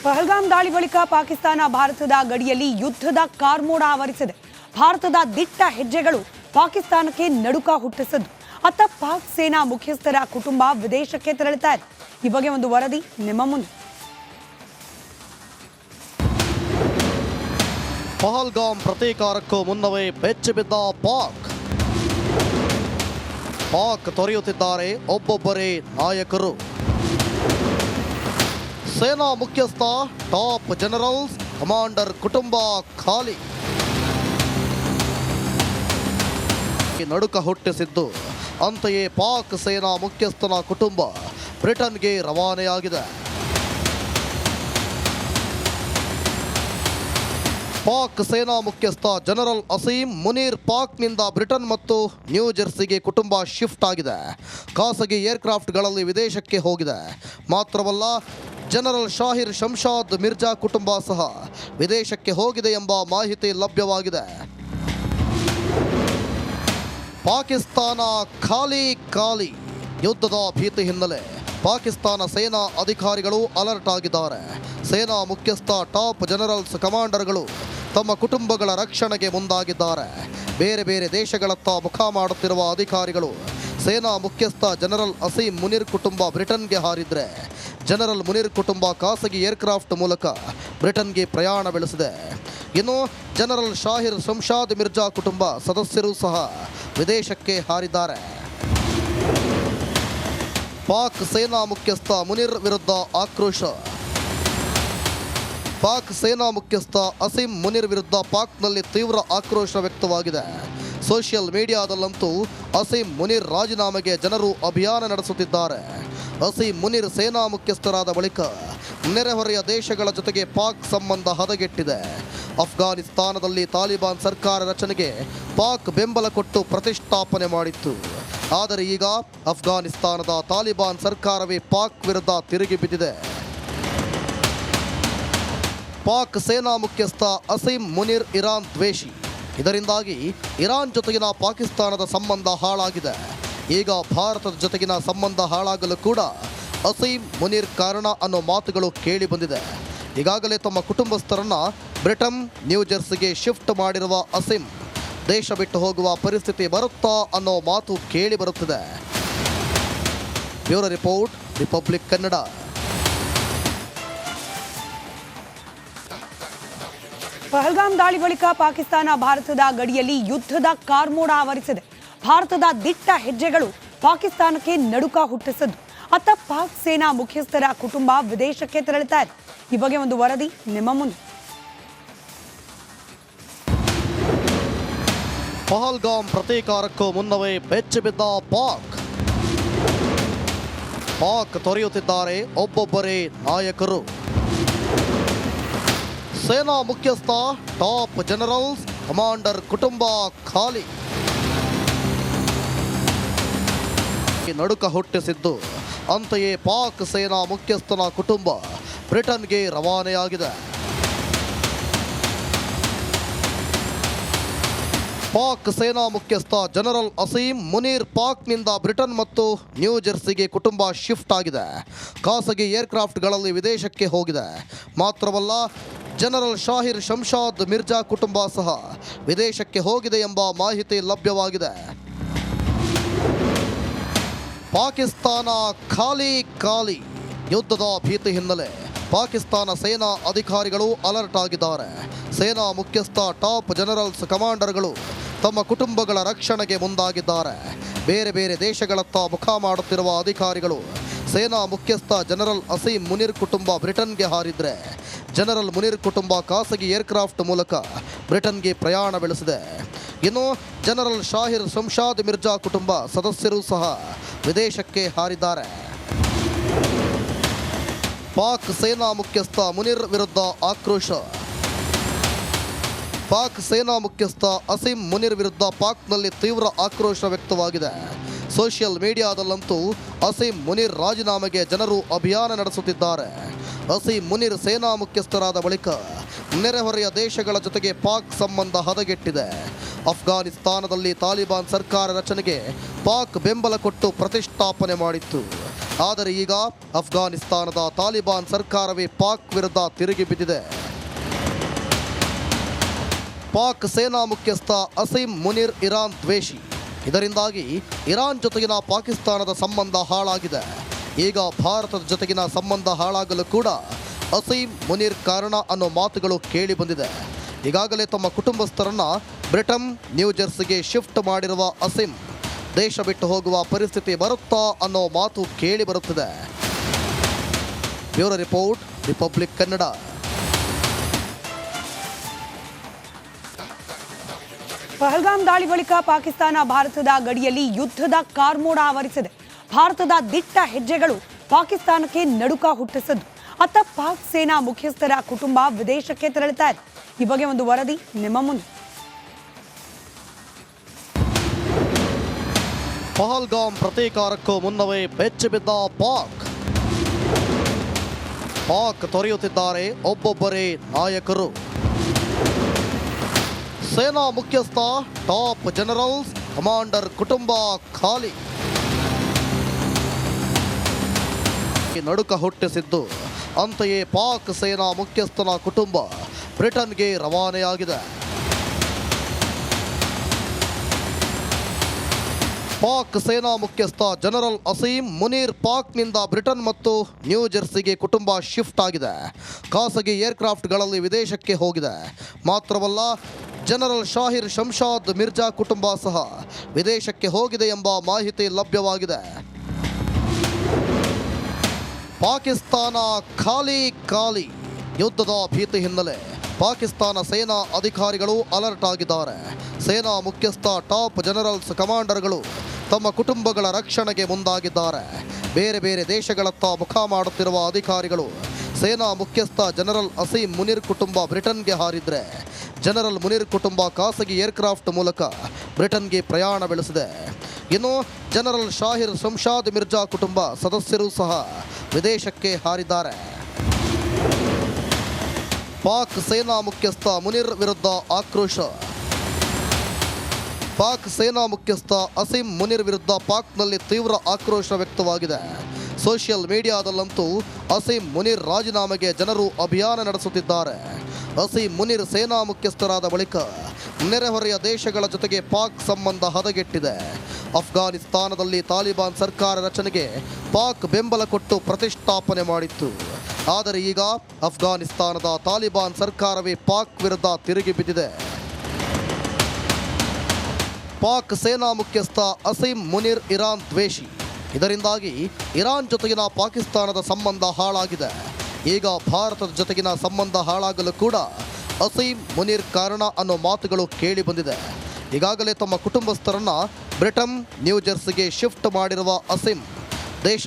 ಪಹಲ್ಗಾಮ್ ದಾಳಿ ಬಳಿಕ ಪಾಕಿಸ್ತಾನ ಭಾರತದ ಗಡಿಯಲ್ಲಿ ಯುದ್ಧದ ಕಾರ್ಮೋಡ ಆವರಿಸಿದೆ. ಭಾರತದ ದಿಟ್ಟ ಹೆಜ್ಜೆಗಳು ಪಾಕಿಸ್ತಾನಕ್ಕೆ ನಡುಕ ಹುಟ್ಟಿಸಿದ್ದು. ಅತ್ತ ಪಾಕ್ ಸೇನಾ ಮುಖ್ಯಸ್ಥರ ಕುಟುಂಬ ವಿದೇಶಕ್ಕೆ ತೆರಳುತ್ತಾ ಇದೆ. ಈ ಬಗ್ಗೆ ಒಂದು ವರದಿ ನಿಮ್ಮ ಮುಂದೆ. ಪಹಲ್ಗಾಮ್ ಪ್ರತೀಕಾರಕ್ಕೂ ಮುನ್ನವೇ ಬೆಚ್ಚಿಬಿದ್ದ ಪಾಕ್ ತೊರೆಯುತ್ತಿದ್ದಾರೆ ಒಬ್ಬೊಬ್ಬರೇ ನಾಯಕರು. ಸೇನಾ ಮುಖ್ಯಸ್ಥ, ಟಾಪ್ ಜನರಲ್ಸ್, ಕಮಾಂಡರ್ ಕುಟುಂಬ ಖಾಲಿ. ನಡುಕ ಹುಟ್ಟಿಸಿದ್ದು. ಅಂತೆಯೇ ಪಾಕ್ ಸೇನಾ ಮುಖ್ಯಸ್ಥನ ಕುಟುಂಬ ಬ್ರಿಟನ್ಗೆ ರವಾನೆಯಾಗಿದೆ. ಪಾಕ್ ಸೇನಾ ಮುಖ್ಯಸ್ಥ ಜನರಲ್ ಅಸೀಂ ಮುನೀರ್ ಪಾಕ್ನಿಂದ ಬ್ರಿಟನ್ ಮತ್ತು ನ್ಯೂ ಜೆರ್ಸಿಗೆ ಕುಟುಂಬ ಶಿಫ್ಟ್ ಆಗಿದೆ. ಖಾಸಗಿ ಏರ್ಕ್ರಾಫ್ಟ್ಗಳಲ್ಲಿ ವಿದೇಶಕ್ಕೆ ಹೋಗಿದೆ. ಮಾತ್ರವಲ್ಲ, ಜನರಲ್ ಶಾಹಿರ್ ಶಂಷಾದ್ ಮಿರ್ಜಾ ಕುಟುಂಬ ಸಹ ವಿದೇಶಕ್ಕೆ ಹೋಗಿದೆ ಎಂಬ ಮಾಹಿತಿ ಲಭ್ಯವಾಗಿದೆ. ಪಾಕಿಸ್ತಾನ ಖಾಲಿ. ಯುದ್ಧದ ಭೀತಿ ಹಿನ್ನೆಲೆ ಪಾಕಿಸ್ತಾನ ಸೇನಾ ಅಧಿಕಾರಿಗಳು ಅಲರ್ಟ್ ಆಗಿದ್ದಾರೆ. ಸೇನಾ ಮುಖ್ಯಸ್ಥ, ಟಾಪ್ ಜನರಲ್ಸ್, ಕಮಾಂಡರ್ಗಳು ತಮ್ಮ ಕುಟುಂಬಗಳ ರಕ್ಷಣೆಗೆ ಮುಂದಾಗಿದ್ದಾರೆ. ಬೇರೆ ಬೇರೆ ದೇಶಗಳತ್ತ ಮುಖ ಮಾಡುತ್ತಿರುವ ಅಧಿಕಾರಿಗಳು ಸೇನಾ ಮುಖ್ಯಸ್ಥ ಜನರಲ್ ಅಸೀಂ ಮುನೀರ್ ಕುಟುಂಬ ಬ್ರಿಟನ್ಗೆ ಹಾರಿದ್ರೆ, ಜನರಲ್ ಮುನೀರ್ ಕುಟುಂಬ ಖಾಸಗಿ ಏರ್ಕ್ರಾಫ್ಟ್ ಮೂಲಕ ಬ್ರಿಟನ್ಗೆ ಪ್ರಯಾಣ ಬೆಳೆಸಿದೆ. ಇನ್ನು ಜನರಲ್ ಶಾಹಿರ್ ಶಂಷಾದ್ ಮಿರ್ಜಾ ಕುಟುಂಬ ಸದಸ್ಯರು ಸಹ ವಿದೇಶಕ್ಕೆ ಹಾರಿದ್ದಾರೆ. ಪಾಕ್ ಸೇನಾ ಮುಖ್ಯಸ್ಥ ಮುನೀರ್ ವಿರುದ್ಧ ಆಕ್ರೋಶ. ಪಾಕ್ ಸೇನಾ ಮುಖ್ಯಸ್ಥ ಅಸೀಂ ಮುನೀರ್ ವಿರುದ್ಧ ಪಾಕ್ನಲ್ಲಿ ತೀವ್ರ ಆಕ್ರೋಶ ವ್ಯಕ್ತವಾಗಿದೆ. ಸೋಷಿಯಲ್ ಮೀಡಿಯಾದಲ್ಲಂತೂ ಅಸೀಂ ಮುನೀರ್ ರಾಜೀನಾಮೆಗೆ ಜನರು ಅಭಿಯಾನ ನಡೆಸುತ್ತಿದ್ದಾರೆ. ಅಸೀಂ ಮುನೀರ್ ಸೇನಾ ಮುಖ್ಯಸ್ಥರಾದ ಬಳಿಕ ನೆರೆಹೊರೆಯ ದೇಶಗಳ ಜೊತೆಗೆ ಪಾಕ್ ಸಂಬಂಧ ಹದಗೆಟ್ಟಿದೆ. ಅಫ್ಘಾನಿಸ್ತಾನದಲ್ಲಿ ತಾಲಿಬಾನ್ ಸರ್ಕಾರ ರಚನೆಗೆ ಪಾಕ್ ಬೆಂಬಲ ಕೊಟ್ಟು ಪ್ರತಿಷ್ಠಾಪನೆ ಮಾಡಿತ್ತು. ಆದರೆ ಈಗ ಅಫ್ಘಾನಿಸ್ತಾನದ ತಾಲಿಬಾನ್ ಸರ್ಕಾರವೇ ಪಾಕ್ ವಿರುದ್ಧ ತಿರುಗಿ ಬಿದ್ದಿದೆ. ಪಾಕ್ ಸೇನಾ ಮುಖ್ಯಸ್ಥ ಅಸೀಂ ಮುನೀರ್ ಇರಾನ್ ದ್ವೇಷಿ. ಇದರಿಂದಾಗಿ ಇರಾನ್ ಜೊತೆಗಿನ ಪಾಕಿಸ್ತಾನದ ಸಂಬಂಧ ಹಾಳಾಗಿದೆ. ಈಗ ಭಾರತದ ಜೊತೆಗಿನ ಸಂಬಂಧ ಹಾಳಾಗಲು ಕೂಡ ಅಸೀಂ ಮುನೀರ್ ಕಾರಣ ಅನ್ನೋ ಮಾತುಗಳು ಕೇಳಿ ಬಂದಿದೆ. ಈಗಾಗಲೇ ತಮ್ಮ ಕುಟುಂಬಸ್ಥರನ್ನ ಬ್ರಿಟನ್, ನ್ಯೂ ಜೆರ್ಸಿಗೆ ಶಿಫ್ಟ್ ಮಾಡಿರುವ ಅಸೀಂ ದೇಶ ಬಿಟ್ಟು ಹೋಗುವ ಪರಿಸ್ಥಿತಿ ಬರುತ್ತಾ ಅನ್ನೋ ಮಾತು ಕೇಳಿ ಬರುತ್ತಿದೆ. Bureau report, republic Kannada. Pahalgam ದಾಳಿ ಬಳಿಕ ಪಾಕಿಸ್ತಾನ ಭಾರತದ ಗಡಿಯಲ್ಲಿ ಯುದ್ಧದ ಕಾರ್ಮೋಡ ಆವರಿಸಿದೆ. ಭಾರತದ ದಿಟ್ಟ ಹೆಜ್ಜೆಗಳು ಪಾಕಿಸ್ತಾನಕ್ಕೆ ನಡುಕ ಹುಟ್ಟಿಸಿದ್ದು. ಅತ್ತ ಪಾಕ್ ಸೇನಾ ಮುಖ್ಯಸ್ಥರ ಕುಟುಂಬ ವಿದೇಶಕ್ಕೆ ತೆರಳುತ್ತಾ ಇದೆ. ಈ ಬಗ್ಗೆ ಒಂದು ವರದಿ ನಿಮ್ಮ ಮುಂದೆ. ಪಹಲ್ಗಾಮ್ ಪ್ರತೀಕಾರಕ್ಕೂ ಮುನ್ನವೇ ಬೆಚ್ಚಿಬಿದ್ದ ಪಾಕ್ ತೊರೆಯುತ್ತಿದ್ದಾರೆ ಒಬ್ಬೊಬ್ಬರೇ ನಾಯಕರು. ಸೇನಾ ಮುಖ್ಯಸ್ಥ, ಟಾಪ್ ಜನರಲ್ಸ್, ಕಮಾಂಡರ್ ಕುಟುಂಬ ಖಾಲಿ. ನಡುಕ ಹುಟ್ಟಿಸಿದ್ದು. ಅಂತೆಯೇ ಪಾಕ್ ಸೇನಾ ಮುಖ್ಯಸ್ಥನ ಕುಟುಂಬ ಬ್ರಿಟನ್ಗೆ ರವಾನೆಯಾಗಿದೆ. ಪಾಕ್ ಸೇನಾ ಮುಖ್ಯಸ್ಥ ಜನರಲ್ ಅಸೀಂ ಮುನೀರ್ ಪಾಕ್ನಿಂದ ಬ್ರಿಟನ್ ಮತ್ತು ನ್ಯೂ ಜೆರ್ಸಿಗೆ ಕುಟುಂಬ ಶಿಫ್ಟ್ ಆಗಿದೆ. ಖಾಸಗಿ ಏರ್ಕ್ರಾಫ್ಟ್ಗಳಲ್ಲಿ ವಿದೇಶಕ್ಕೆ ಹೋಗಿದೆ. ಮಾತ್ರವಲ್ಲ, ಜನರಲ್ ಶಾಹಿರ್ ಶಂಷಾದ್ ಮಿರ್ಜಾ ಕುಟುಂಬ ಸಹ ವಿದೇಶಕ್ಕೆ ಹೋಗಿದೆ ಎಂಬ ಮಾಹಿತಿ ಲಭ್ಯವಾಗಿದೆ. ಪಾಕಿಸ್ತಾನ ಖಾಲಿ. ಯುದ್ಧದ ಭೀತಿ ಹಿನ್ನೆಲೆ ಪಾಕಿಸ್ತಾನ ಸೇನಾ ಅಧಿಕಾರಿಗಳು ಅಲರ್ಟ್ ಆಗಿದ್ದಾರೆ. ಸೇನಾ ಮುಖ್ಯಸ್ಥ, ಟಾಪ್ ಜನರಲ್ಸ್, ಕಮಾಂಡರ್ಗಳು ತಮ್ಮ ಕುಟುಂಬಗಳ ರಕ್ಷಣೆಗೆ ಮುಂದಾಗಿದ್ದಾರೆ. ಬೇರೆ ಬೇರೆ ದೇಶಗಳತ್ತ ಮುಖ ಮಾಡುತ್ತಿರುವ ಅಧಿಕಾರಿಗಳು ಸೇನಾ ಮುಖ್ಯಸ್ಥ ಜನರಲ್ ಅಸೀಂ ಮುನೀರ್ ಕುಟುಂಬ ಬ್ರಿಟನ್ಗೆ ಹಾರಿದ್ರೆ, ಜನರಲ್ ಮುನೀರ್ ಕುಟುಂಬ ಖಾಸಗಿ ಏರ್ಕ್ರಾಫ್ಟ್ ಮೂಲಕ ಬ್ರಿಟನ್ಗೆ ಪ್ರಯಾಣ ಬೆಳೆಸಿದೆ. ಇನ್ನು ಜನರಲ್ ಶಾಹಿರ್ ಶಂಷಾದ್ ಮಿರ್ಜಾ ಕುಟುಂಬ ಸದಸ್ಯರು ಸಹ ವಿದೇಶಕ್ಕೆ ಹಾರಿದ್ದಾರೆ. ಪಾಕ್ ಸೇನಾ ಮುಖ್ಯಸ್ಥ ಮುನೀರ್ ವಿರುದ್ಧ ಆಕ್ರೋಶ. ಪಾಕ್ ಸೇನಾ ಮುಖ್ಯಸ್ಥ ಅಸೀಂ ಮುನೀರ್ ವಿರುದ್ಧ ಪಾಕ್ನಲ್ಲಿ ತೀವ್ರ ಆಕ್ರೋಶ ವ್ಯಕ್ತವಾಗಿದೆ. ಸೋಷಿಯಲ್ ಮೀಡಿಯಾದಲ್ಲಂತೂ ಅಸೀಂ ಮುನೀರ್ ರಾಜೀನಾಮೆಗೆ ಜನರು ಅಭಿಯಾನ ನಡೆಸುತ್ತಿದ್ದಾರೆ. ಅಸೀಂ ಮುನೀರ್ ಸೇನಾ ಮುಖ್ಯಸ್ಥರಾದ ಬಳಿಕ ನೆರೆಹೊರೆಯ ದೇಶಗಳ ಜೊತೆಗೆ ಪಾಕ್ ಸಂಬಂಧ ಹದಗೆಟ್ಟಿದೆ. ಅಫ್ಘಾನಿಸ್ತಾನದಲ್ಲಿ ತಾಲಿಬಾನ್ ಸರ್ಕಾರ ರಚನೆಗೆ ಪಾಕ್ ಬೆಂಬಲ ಕೊಟ್ಟು ಪ್ರತಿಷ್ಠಾಪನೆ ಮಾಡಿತ್ತು. ಆದರೆ ಈಗ ಅಫ್ಘಾನಿಸ್ತಾನದ ತಾಲಿಬಾನ್ ಸರ್ಕಾರವೇ ಪಾಕ್ ವಿರುದ್ಧ ತಿರುಗಿ ಬಿದ್ದಿದೆ. ಪಾಕ್ ಸೇನಾ ಮುಖ್ಯಸ್ಥ ಅಸೀಂ ಮುನೀರ್ ಇರಾನ್ ದ್ವೇಷಿ. ಇದರಿಂದಾಗಿ ಇರಾನ್ ಜೊತೆಗಿನ ಪಾಕಿಸ್ತಾನದ ಸಂಬಂಧ ಹಾಳಾಗಿದೆ. ಈಗ ಭಾರತದ ಜೊತೆಗಿನ ಸಂಬಂಧ ಹಾಳಾಗಲು ಕೂಡ ಅಸೀಂ ಮುನೀರ್ ಕಾರಣ ಅನ್ನೋ ಮಾತುಗಳು ಕೇಳಿ ಬಂದಿದೆ. ಈಗಾಗಲೇ ತಮ್ಮ ಕುಟುಂಬಸ್ಥರನ್ನ ಬ್ರಿಟನ್ ನ್ಯೂ ಜೆರ್ಸಿಗೆ ಶಿಫ್ಟ್ ಮಾಡಿರುವ ಅಸೀಂ ದೇಶ ಬಿಟ್ಟು ಹೋಗುವ ಪರಿಸ್ಥಿತಿ ಬರುತ್ತಾ ಅನ್ನೋ ಮಾತು ಕೇಳಿ ಬರುತ್ತಿದೆ. Bureau report, republic Kannada. Pahalgam ದಾಳಿ ಬಳಿಕ ಪಾಕಿಸ್ತಾನ ಭಾರತದ ಗಡಿಯಲ್ಲಿ ಯುದ್ಧದ ಕಾರ್ಮೋಡ ಆವರಿಸಿದೆ. ಭಾರತದ ದಿಟ್ಟ ಹೆಜ್ಜೆಗಳು ಪಾಕಿಸ್ತಾನಕ್ಕೆ ನಡುಕ ಹುಟ್ಟಿಸಿದ್ದು. ಅತ್ತ ಪಾಕ್ ಸೇನಾ ಮುಖ್ಯಸ್ಥರ ಕುಟುಂಬ ವಿದೇಶಕ್ಕೆ ತೆರಳುತ್ತಾ ಇದೆ. ಈ ಬಗ್ಗೆ ಒಂದು ವರದಿ ನಿಮ್ಮ ಮುಂದೆ. ಪಹಲ್ಗಾಮ್ ಪ್ರತೀಕಾರಕ್ಕೂ ಮುನ್ನವೇ ಬೆಚ್ಚಿ ಬಿದ್ದ ಪಾಕ್ ತೊರೆಯುತ್ತಿದ್ದಾರೆ ಒಬ್ಬೊಬ್ಬರೇ ನಾಯಕರು. ಸೇನಾ ಮುಖ್ಯಸ್ಥ, ಟಾಪ್ ಜನರಲ್ಸ್, ಕಮಾಂಡರ್ ಕುಟುಂಬ ಖಾಲಿ. ನಡುಕ ಹುಟ್ಟಿಸಿದ್ದು. ಅಂತೆಯೇ ಪಾಕ್ ಸೇನಾ ಮುಖ್ಯಸ್ಥನ ಕುಟುಂಬ ಬ್ರಿಟನ್ಗೆ ರವಾನೆಯಾಗಿದೆ. ಪಾಕ್ ಸೇನಾ ಮುಖ್ಯಸ್ಥ ಜನರಲ್ ಅಸೀಂ ಮುನೀರ್ ಪಾಕ್ನಿಂದ ಬ್ರಿಟನ್ ಮತ್ತು ನ್ಯೂ ಜೆರ್ಸಿಗೆ ಕುಟುಂಬ ಶಿಫ್ಟ್ ಆಗಿದೆ. ಖಾಸಗಿ ಏರ್ಕ್ರಾಫ್ಟ್ಗಳಲ್ಲಿ ವಿದೇಶಕ್ಕೆ ಹೋಗಿದೆ. ಮಾತ್ರವಲ್ಲ, ಜನರಲ್ ಶಾಹಿರ್ ಶಂಷಾದ್ ಮಿರ್ಜಾ ಕುಟುಂಬ ಸಹ ವಿದೇಶಕ್ಕೆ ಹೋಗಿದೆ ಎಂಬ ಮಾಹಿತಿ ಲಭ್ಯವಾಗಿದೆ. ಪಾಕಿಸ್ತಾನ ಖಾಲಿ. ಯುದ್ಧದ ಭೀತಿ ಹಿನ್ನೆಲೆ ಪಾಕಿಸ್ತಾನ ಸೇನಾ ಅಧಿಕಾರಿಗಳು ಅಲರ್ಟ್ ಆಗಿದ್ದಾರೆ. ಸೇನಾ ಮುಖ್ಯಸ್ಥ, ಟಾಪ್ ಜನರಲ್ಸ್, ಕಮಾಂಡರ್ಗಳು ತಮ್ಮ ಕುಟುಂಬಗಳ ರಕ್ಷಣೆಗೆ ಮುಂದಾಗಿದ್ದಾರೆ. ಬೇರೆ ಬೇರೆ ದೇಶಗಳತ್ತ ಮುಖ ಮಾಡುತ್ತಿರುವ ಅಧಿಕಾರಿಗಳು ಸೇನಾ ಮುಖ್ಯಸ್ಥ ಜನರಲ್ ಅಸೀಂ ಮುನೀರ್ ಕುಟುಂಬ ಬ್ರಿಟನ್ಗೆ ಹಾರಿದ್ರೆ, ಜನರಲ್ ಮುನೀರ್ ಕುಟುಂಬ ಖಾಸಗಿ ಏರ್ಕ್ರಾಫ್ಟ್ ಮೂಲಕ ಬ್ರಿಟನ್ಗೆ ಪ್ರಯಾಣ ಬೆಳೆಸಿದೆ. ಇನ್ನು ಜನರಲ್ ಶಾಹಿರ್ ಶಂಷಾದ್ ಮಿರ್ಜಾ ಕುಟುಂಬ ಸದಸ್ಯರು ಸಹ ವಿದೇಶಕ್ಕೆ ಹಾರಿದ್ದಾರೆ. ಪಾಕ್ ಸೇನಾ ಮುಖ್ಯಸ್ಥ ಮುನೀರ್ ವಿರುದ್ಧ ಆಕ್ರೋಶ. ಪಾಕ್ ಸೇನಾ ಮುಖ್ಯಸ್ಥ ಅಸೀಂ ಮುನೀರ್ ವಿರುದ್ಧ ಪಾಕ್ನಲ್ಲಿ ತೀವ್ರ ಆಕ್ರೋಶ ವ್ಯಕ್ತವಾಗಿದೆ. ಸೋಷಿಯಲ್ ಮೀಡಿಯಾದಲ್ಲಂತೂ ಅಸೀಂ ಮುನೀರ್ ರಾಜೀನಾಮೆಗೆ ಜನರು ಅಭಿಯಾನ ನಡೆಸುತ್ತಿದ್ದಾರೆ. ಅಸೀಂ ಮುನೀರ್ ಸೇನಾ ಮುಖ್ಯಸ್ಥರಾದ ಬಳಿಕ ನೆರೆಹೊರೆಯ ದೇಶಗಳ ಜೊತೆಗೆ ಪಾಕ್ ಸಂಬಂಧ ಹದಗೆಟ್ಟಿದೆ. ಅಫ್ಘಾನಿಸ್ತಾನದಲ್ಲಿ ತಾಲಿಬಾನ್ ಸರ್ಕಾರ ರಚನೆಗೆ ಪಾಕ್ ಬೆಂಬಲ ಕೊಟ್ಟು ಪ್ರತಿಷ್ಠಾಪನೆ ಮಾಡಿತ್ತು. ಆದರೆ ಈಗ ಅಫ್ಘಾನಿಸ್ತಾನದ ತಾಲಿಬಾನ್ ಸರ್ಕಾರವೇ ಪಾಕ್ ವಿರುದ್ಧ ತಿರುಗಿ ಬಿದ್ದಿದೆ. ಪಾಕ್ ಸೇನಾ ಮುಖ್ಯಸ್ಥ ಅಸೀಂ ಮುನೀರ್ ಇರಾನ್ ದ್ವೇಷಿ. ಇದರಿಂದಾಗಿ ಇರಾನ್ ಜೊತೆಗಿನ ಪಾಕಿಸ್ತಾನದ ಸಂಬಂಧ ಹಾಳಾಗಿದೆ. ಈಗ ಭಾರತದ ಜೊತೆಗಿನ ಸಂಬಂಧ ಹಾಳಾಗಲು ಕೂಡ ಅಸೀಂ ಮುನೀರ್ ಕಾರಣ ಅನ್ನೋ ಮಾತುಗಳು ಕೇಳಿ ಬಂದಿದೆ. ಈಗಾಗಲೇ ತಮ್ಮ ಕುಟುಂಬಸ್ಥರನ್ನ ಬ್ರಿಟನ್ ನ್ಯೂ ಜೆರ್ಸಿಗೆ ಶಿಫ್ಟ್ ಮಾಡಿರುವ ಅಸೀಂ ದೇಶ